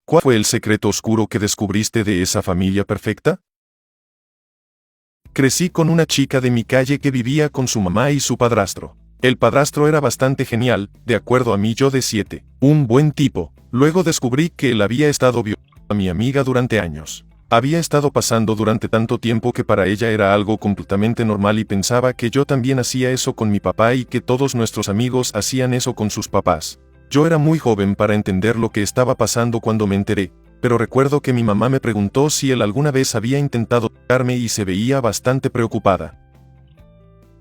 ¿Cuál fue el secreto oscuro que descubriste de esa familia perfecta? Crecí con una chica de mi calle que vivía con su mamá y su padrastro. El padrastro era bastante genial, de acuerdo a mí yo de 7, un buen tipo. Luego descubrí que él había estado violando a mi amiga durante años. Había estado pasando durante tanto tiempo que para ella era algo completamente normal y pensaba que yo también hacía eso con mi papá y que todos nuestros amigos hacían eso con sus papás. Yo era muy joven para entender lo que estaba pasando cuando me enteré, pero recuerdo que mi mamá me preguntó si él alguna vez había intentado tocarme y se veía bastante preocupada.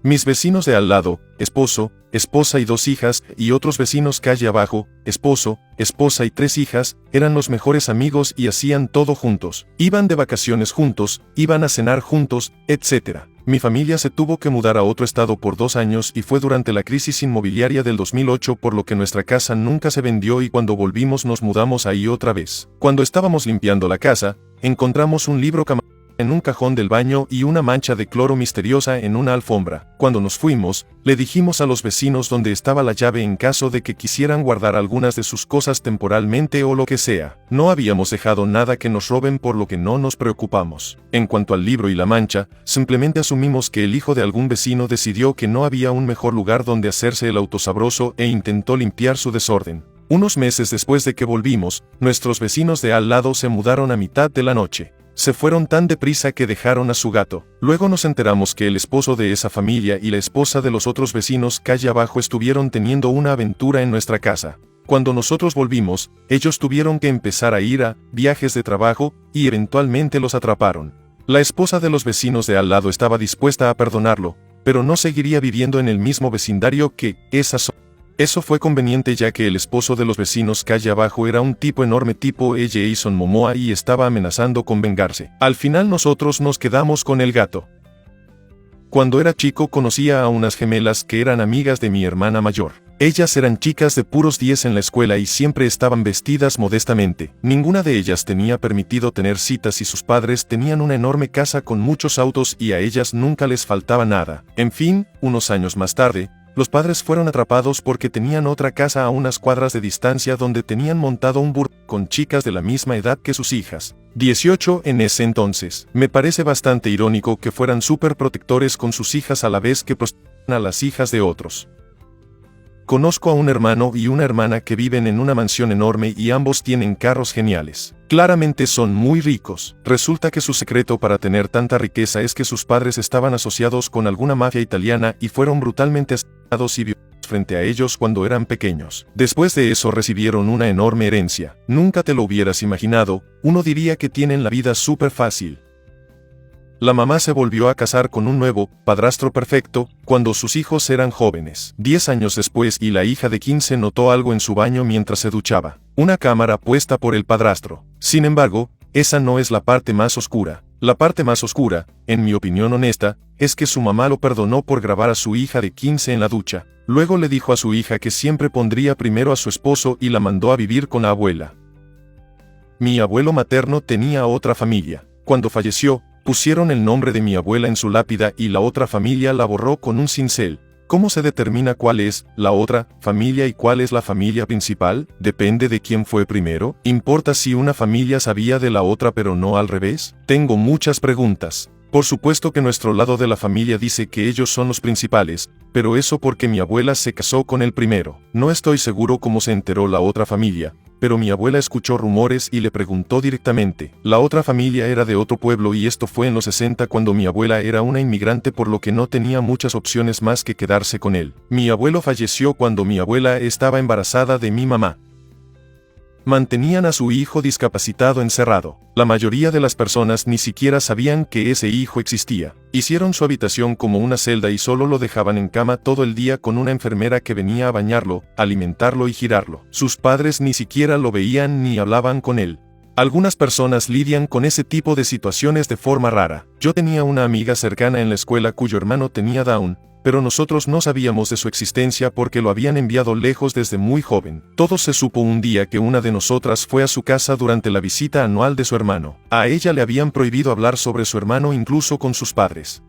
Mis vecinos de al lado, esposo, esposa y 2 hijas, y otros vecinos calle abajo, esposo, esposa y 3 hijas, eran los mejores amigos y hacían todo juntos. Iban de vacaciones juntos, iban a cenar juntos, etc. Mi familia se tuvo que mudar a otro estado por 2 años y fue durante la crisis inmobiliaria del 2008 por lo que nuestra casa nunca se vendió y cuando volvimos nos mudamos ahí otra vez. Cuando estábamos limpiando la casa, encontramos un libro en un cajón del baño y una mancha de cloro misteriosa en una alfombra. Cuando nos fuimos, le dijimos a los vecinos dónde estaba la llave en caso de que quisieran guardar algunas de sus cosas temporalmente o lo que sea. No habíamos dejado nada que nos roben por lo que no nos preocupamos. En cuanto al libro y la mancha, simplemente asumimos que el hijo de algún vecino decidió que no había un mejor lugar donde hacerse el autosabroso e intentó limpiar su desorden. Unos meses después de que volvimos, nuestros vecinos de al lado se mudaron a mitad de la noche. Se fueron tan deprisa que dejaron a su gato. Luego nos enteramos que el esposo de esa familia y la esposa de los otros vecinos calle abajo estuvieron teniendo una aventura en nuestra casa. Cuando nosotros volvimos, ellos tuvieron que empezar a ir a viajes de trabajo y eventualmente los atraparon. La esposa de los vecinos de al lado estaba dispuesta a perdonarlo, pero no seguiría viviendo en el mismo vecindario que esa zona. Eso fue conveniente ya que el esposo de los vecinos calle abajo era un tipo enorme tipo Jason Momoa y estaba amenazando con vengarse. Al final nosotros nos quedamos con el gato. Cuando era chico conocía a unas gemelas que eran amigas de mi hermana mayor. Ellas eran chicas de puros 10 en la escuela y siempre estaban vestidas modestamente. Ninguna de ellas tenía permitido tener citas y sus padres tenían una enorme casa con muchos autos y a ellas nunca les faltaba nada. En fin, unos años más tarde, los padres fueron atrapados porque tenían otra casa a unas cuadras de distancia donde tenían montado un burro con chicas de la misma edad que sus hijas, 18 en ese entonces. Me parece bastante irónico que fueran súper protectores con sus hijas a la vez que prostituían a las hijas de otros. Conozco a un hermano y una hermana que viven en una mansión enorme y ambos tienen carros geniales. Claramente son muy ricos. Resulta que su secreto para tener tanta riqueza es que sus padres estaban asociados con alguna mafia italiana y fueron brutalmente asesinados y violados frente a ellos cuando eran pequeños. Después de eso recibieron una enorme herencia. Nunca te lo hubieras imaginado, uno diría que tienen la vida súper fácil. La mamá se volvió a casar con un nuevo padrastro perfecto cuando sus hijos eran jóvenes. 10 años después y la hija de 15 notó algo en su baño mientras se duchaba. Una cámara puesta por el padrastro. Sin embargo, esa no es la parte más oscura. La parte más oscura, en mi opinión honesta, es que su mamá lo perdonó por grabar a su hija de 15 en la ducha. Luego le dijo a su hija que siempre pondría primero a su esposo y la mandó a vivir con la abuela. Mi abuelo materno tenía otra familia. Cuando falleció, pusieron el nombre de mi abuela en su lápida y la otra familia la borró con un cincel. ¿Cómo se determina cuál es la otra familia y cuál es la familia principal? ¿Depende de quién fue primero? ¿Importa si una familia sabía de la otra pero no al revés? Tengo muchas preguntas. Por supuesto que nuestro lado de la familia dice que ellos son los principales, pero eso porque mi abuela se casó con el primero. No estoy seguro cómo se enteró la otra familia, pero mi abuela escuchó rumores y le preguntó directamente. La otra familia era de otro pueblo y esto fue en los 60 cuando mi abuela era una inmigrante por lo que no tenía muchas opciones más que quedarse con él. Mi abuelo falleció cuando mi abuela estaba embarazada de mi mamá. Mantenían a su hijo discapacitado encerrado. La mayoría de las personas ni siquiera sabían que ese hijo existía. Hicieron su habitación como una celda y solo lo dejaban en cama todo el día con una enfermera que venía a bañarlo, alimentarlo y girarlo. Sus padres ni siquiera lo veían ni hablaban con él. Algunas personas lidian con ese tipo de situaciones de forma rara. Yo tenía una amiga cercana en la escuela cuyo hermano tenía Down, pero nosotros no sabíamos de su existencia porque lo habían enviado lejos desde muy joven. Todo se supo un día que una de nosotras fue a su casa durante la visita anual de su hermano. A ella le habían prohibido hablar sobre su hermano incluso con sus padres.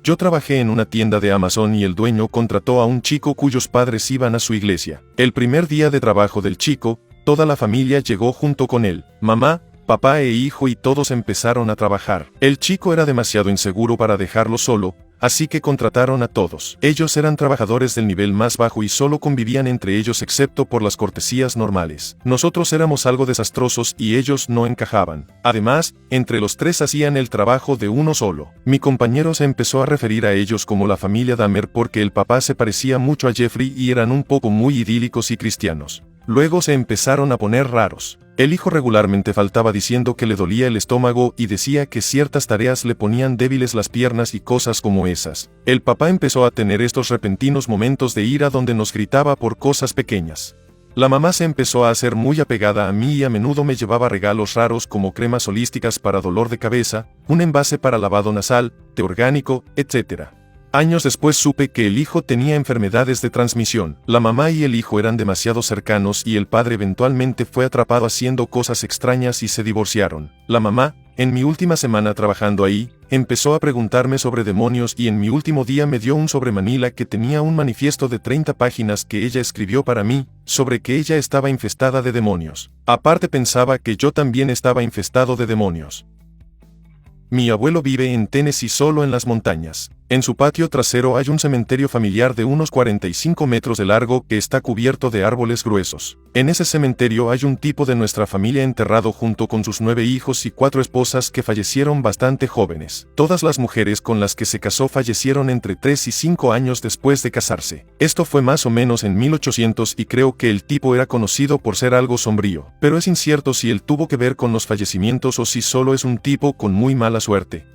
Yo trabajé en una tienda de Amazon y el dueño contrató a un chico cuyos padres iban a su iglesia. El primer día de trabajo del chico, toda la familia llegó junto con él, mamá, papá e hijo, y todos empezaron a trabajar. El chico era demasiado inseguro para dejarlo solo, así que contrataron a todos. Ellos eran trabajadores del nivel más bajo y solo convivían entre ellos excepto por las cortesías normales. Nosotros éramos algo desastrosos y ellos no encajaban. Además, entre los tres hacían el trabajo de uno solo. Mi compañero se empezó a referir a ellos como la familia Dahmer porque el papá se parecía mucho a Jeffrey y eran un poco muy idílicos y cristianos. Luego se empezaron a poner raros. El hijo regularmente faltaba diciendo que le dolía el estómago y decía que ciertas tareas le ponían débiles las piernas y cosas como esas. El papá empezó a tener estos repentinos momentos de ira donde nos gritaba por cosas pequeñas. La mamá se empezó a hacer muy apegada a mí y a menudo me llevaba regalos raros como cremas holísticas para dolor de cabeza, un envase para lavado nasal, té orgánico, etc. Años después supe que el hijo tenía enfermedades de transmisión. La mamá y el hijo eran demasiado cercanos y el padre eventualmente fue atrapado haciendo cosas extrañas y se divorciaron. La mamá, en mi última semana trabajando ahí, empezó a preguntarme sobre demonios y en mi último día me dio un sobre Manila que tenía un manifiesto de 30 páginas que ella escribió para mí, sobre que ella estaba infestada de demonios. Aparte pensaba que yo también estaba infestado de demonios. Mi abuelo vive en Tennessee solo en las montañas. En su patio trasero hay un cementerio familiar de unos 45 metros de largo que está cubierto de árboles gruesos. En ese cementerio hay un tipo de nuestra familia enterrado junto con sus 9 hijos y 4 esposas que fallecieron bastante jóvenes. Todas las mujeres con las que se casó fallecieron entre 3 y 5 años después de casarse. Esto fue más o menos en 1800 y creo que el tipo era conocido por ser algo sombrío. Pero es incierto si él tuvo que ver con los fallecimientos o si solo es un tipo con muy mala suerte.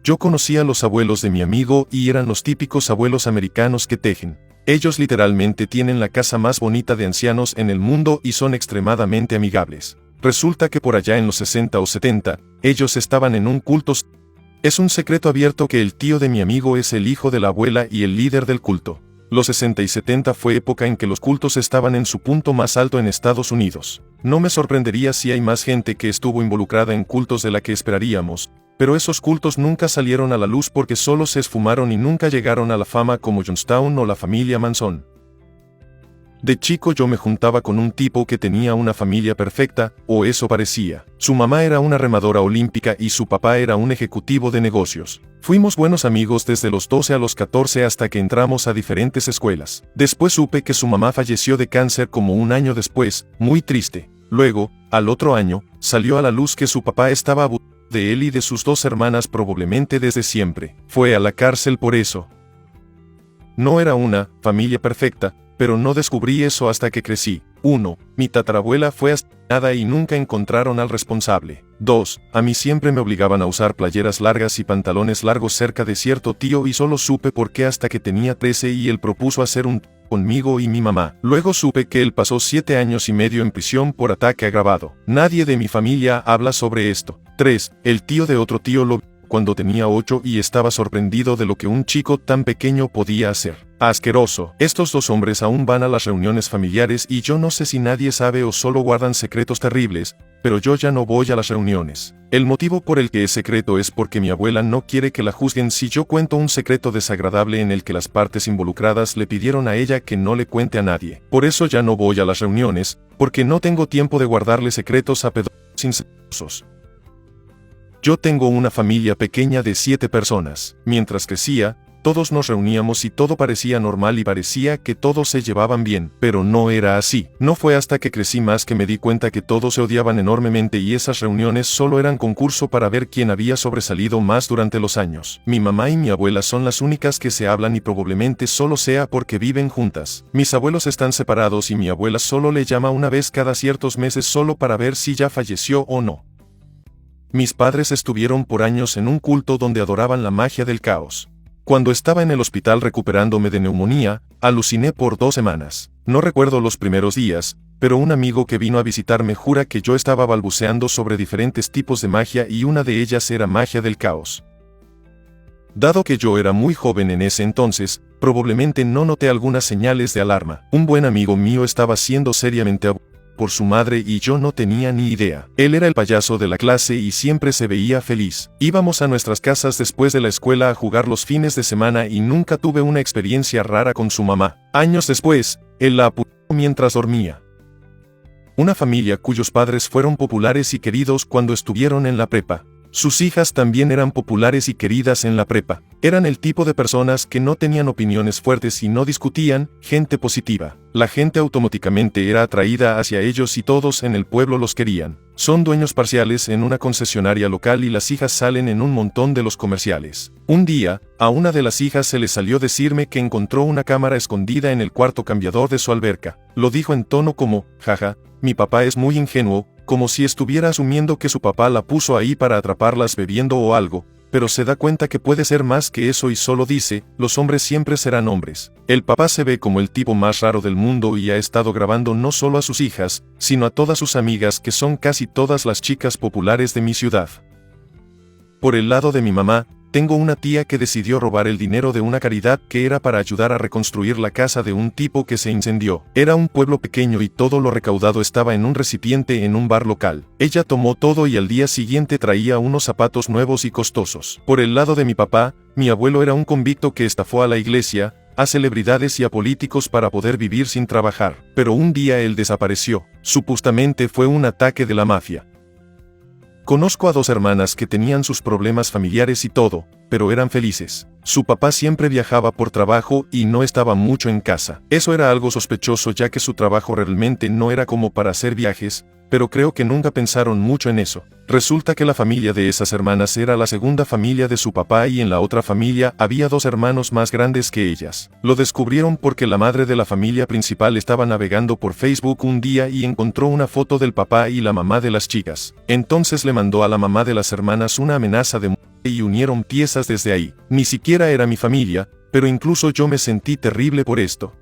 Yo conocí a los abuelos de mi amigo y eran los típicos abuelos americanos que tejen. Ellos literalmente tienen la casa más bonita de ancianos en el mundo y son extremadamente amigables. Resulta que por allá en los 60 o 70, ellos estaban en un culto. Es un secreto abierto que el tío de mi amigo es el hijo de la abuela y el líder del culto. Los 60 y 70 fue época en que los cultos estaban en su punto más alto en Estados Unidos. No me sorprendería si hay más gente que estuvo involucrada en cultos de la que esperaríamos, pero esos cultos nunca salieron a la luz porque solo se esfumaron y nunca llegaron a la fama como Jonestown o la familia Manson. De chico yo me juntaba con un tipo que tenía una familia perfecta, o eso parecía. Su mamá era una remadora olímpica y su papá era un ejecutivo de negocios. Fuimos buenos amigos desde los 12 a los 14 hasta que entramos a diferentes escuelas. Después supe que su mamá falleció de cáncer como un año después, muy triste. Luego, al otro año, salió a la luz que su papá estaba abusando de él y de sus 2 hermanas probablemente desde siempre. Fue a la cárcel por eso. No era una familia perfecta, pero no descubrí eso hasta que crecí. 1. Mi tatarabuela fue asesinada y nunca encontraron al responsable. 2. A mí siempre me obligaban a usar playeras largas y pantalones largos cerca de cierto tío y solo supe por qué hasta que tenía 13 y él propuso hacer un conmigo y mi mamá. Luego supe que él pasó 7 años y medio en prisión por ataque agravado. Nadie de mi familia habla sobre esto. 3. El tío de otro tío lo vio cuando tenía 8 y estaba sorprendido de lo que un chico tan pequeño podía hacer. Asqueroso. Estos 2 hombres aún van a las reuniones familiares y yo no sé si nadie sabe o solo guardan secretos terribles, pero yo ya no voy a las reuniones. El motivo por el que es secreto es porque mi abuela no quiere que la juzguen si yo cuento un secreto desagradable en el que las partes involucradas le pidieron a ella que no le cuente a nadie. Por eso ya no voy a las reuniones, porque no tengo tiempo de guardarle secretos a pedófilos incestuosos. Yo tengo una familia pequeña de 7 personas. Mientras crecía, todos nos reuníamos y todo parecía normal y parecía que todos se llevaban bien, pero no era así. No fue hasta que crecí más que me di cuenta que todos se odiaban enormemente y esas reuniones solo eran concurso para ver quién había sobresalido más durante los años. Mi mamá y mi abuela son las únicas que se hablan y probablemente solo sea porque viven juntas. Mis abuelos están separados y mi abuela solo le llama una vez cada ciertos meses solo para ver si ya falleció o no. Mis padres estuvieron por años en un culto donde adoraban la magia del caos. Cuando estaba en el hospital recuperándome de neumonía, aluciné por 2 semanas. No recuerdo los primeros días, pero un amigo que vino a visitarme jura que yo estaba balbuceando sobre diferentes tipos de magia y una de ellas era magia del caos. Dado que yo era muy joven en ese entonces, probablemente no noté algunas señales de alarma. Un buen amigo mío estaba siendo seriamente abusado por su madre y yo no tenía ni idea. Él era el payaso de la clase y siempre se veía feliz. Íbamos a nuestras casas después de la escuela a jugar los fines de semana y nunca tuve una experiencia rara con su mamá. Años después, él la apuñaló mientras dormía. una familia cuyos padres fueron populares y queridos cuando estuvieron en la prepa. Sus hijas también eran populares y queridas en la prepa. Eran el tipo de personas que no tenían opiniones fuertes y no discutían, gente positiva. La gente automáticamente era atraída hacia ellos y todos en el pueblo los querían. Son dueños parciales en una concesionaria local y las hijas salen en un montón de los comerciales. Un día, a una de las hijas se le salió decirme que encontró una cámara escondida en el cuarto cambiador de su alberca. Lo dijo en tono como, jaja, mi papá es muy ingenuo, como si estuviera asumiendo que su papá la puso ahí para atraparlas bebiendo o algo, pero se da cuenta que puede ser más que eso y solo dice, los hombres siempre serán hombres. El papá se ve como el tipo más raro del mundo y ha estado grabando no solo a sus hijas, sino a todas sus amigas que son casi todas las chicas populares de mi ciudad. Por el lado de mi mamá, tengo una tía que decidió robar el dinero de una caridad que era para ayudar a reconstruir la casa de un tipo que se incendió. Era un pueblo pequeño y todo lo recaudado estaba en un recipiente en un bar local. Ella tomó todo y al día siguiente traía unos zapatos nuevos y costosos. Por el lado de mi papá, mi abuelo era un convicto que estafó a la iglesia, a celebridades y a políticos para poder vivir sin trabajar. Pero un día él desapareció. Supuestamente fue un ataque de la mafia. Conozco a dos hermanas que tenían sus problemas familiares y todo, pero eran felices. Su papá siempre viajaba por trabajo y no estaba mucho en casa. Eso era algo sospechoso ya que su trabajo realmente no era como para hacer viajes, pero creo que nunca pensaron mucho en eso. Resulta que la familia de esas hermanas era la segunda familia de su papá y en la otra familia había dos hermanos más grandes que ellas. Lo descubrieron porque la madre de la familia principal estaba navegando por Facebook un día y encontró una foto del papá y la mamá de las chicas. Entonces le mandó a la mamá de las hermanas una amenaza de muerte y unieron piezas desde ahí. Ni siquiera era mi familia, pero incluso yo me sentí terrible por esto.